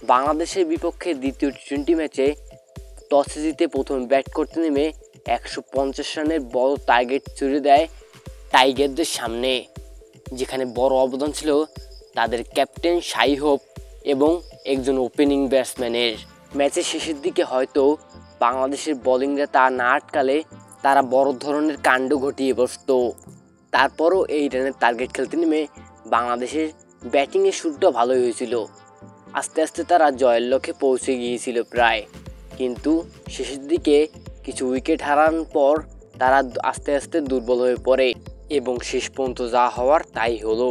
বাংলাদেশের বিপক্ষে দ্বিতীয় টি-20 ম্যাচে টসে জিতে প্রথমে ব্যাট করতে নেমে 150 রানের বড় টার্গেট ছুড়ে দেয় টাইগারদের সামনে, যেখানে বড় অবদান ছিল তাদের ক্যাপ্টেন শাই হোপ এবং একজন ওপেনিং ব্যাটসম্যানের। ম্যাচের শেষের দিকে হয়তো বাংলাদেশের বোলিংরা তা না আটকালে তারা বড় ধরনের কাণ্ড ঘটিয়ে বসত। তারপরও এই রানের টার্গেট খেলতে নেমে বাংলাদেশের ব্যাটিংয়ের শুরুটা ভালোই হয়েছিল। আস্তে আস্তে তারা জয়ের লক্ষ্যে পৌঁছে গিয়েছিল প্রায়, কিন্তু শেষের দিকে কিছু উইকেট হারানোর পর তারা আস্তে আস্তে দুর্বল হয়ে পড়ে এবং শেষ পর্যন্ত যা হওয়ার তাই হলো।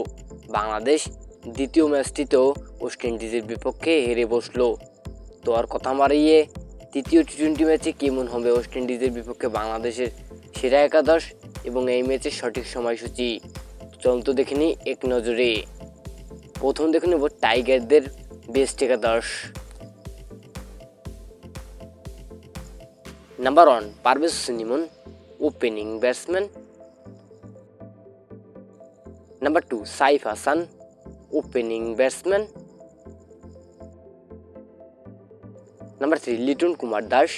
বাংলাদেশ দ্বিতীয় ম্যাচটিতেও ওয়েস্ট ইন্ডিজের বিপক্ষে হেরে বসলো। তো আর কথা মারিয়ে তৃতীয় টি-20 ম্যাচে কেমন হবে ওয়েস্ট ইন্ডিজের বিপক্ষে বাংলাদেশের সেরা একাদশ এবং এই ম্যাচের সঠিক সময়সূচি চলন্ত দেখে নিই এক নজরে। প্রথম দেখে নেব টাইগারদের বেস্ট একাদশ। Number 1 Parvez Hossain Emon, opening batsman. Number 2 Saif Hasan, opening batsman. Number 3 Liton Kumar Das,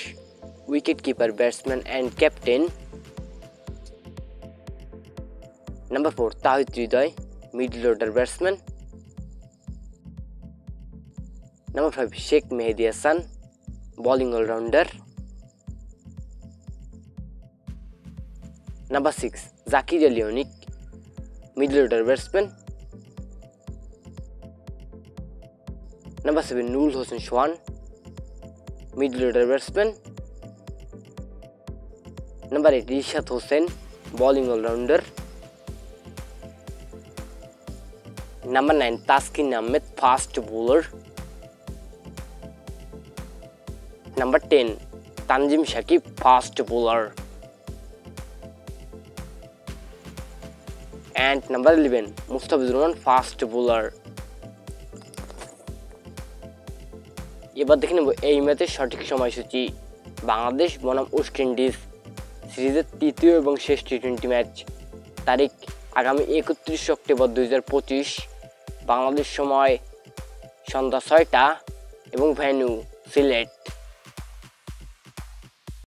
wicket keeper batsman and captain. Number 4 Towhid Hridoy, middle order batsman. Number 5 Sheikh Mehedi Hasan, bowling allrounder. Number 6 Jaker Ali Anik, middle order batsman. Number 7 Nurul Hasan Sohan, middle order batsman. Number 8 Rishad Hossain, bowling allrounder. Number 9 Taskin Ahmed, fast bowler. Number 10 Tanzim Sakib, fast bowler. And number 11 Mustafizur Rahman, fast bowler. এবার দেখে নেব এই ম্যাচের সঠিক সময়সূচি। বাংলাদেশ বনাম West Indies সিরিজের তৃতীয় এবং শেষ টি-20 ম্যাচ। তারিখ আগামী 31 অক্টোবর 2025, বাংলাদেশ সময় সন্ধ্যা 6টা এবং ভেন্যু সিলেট।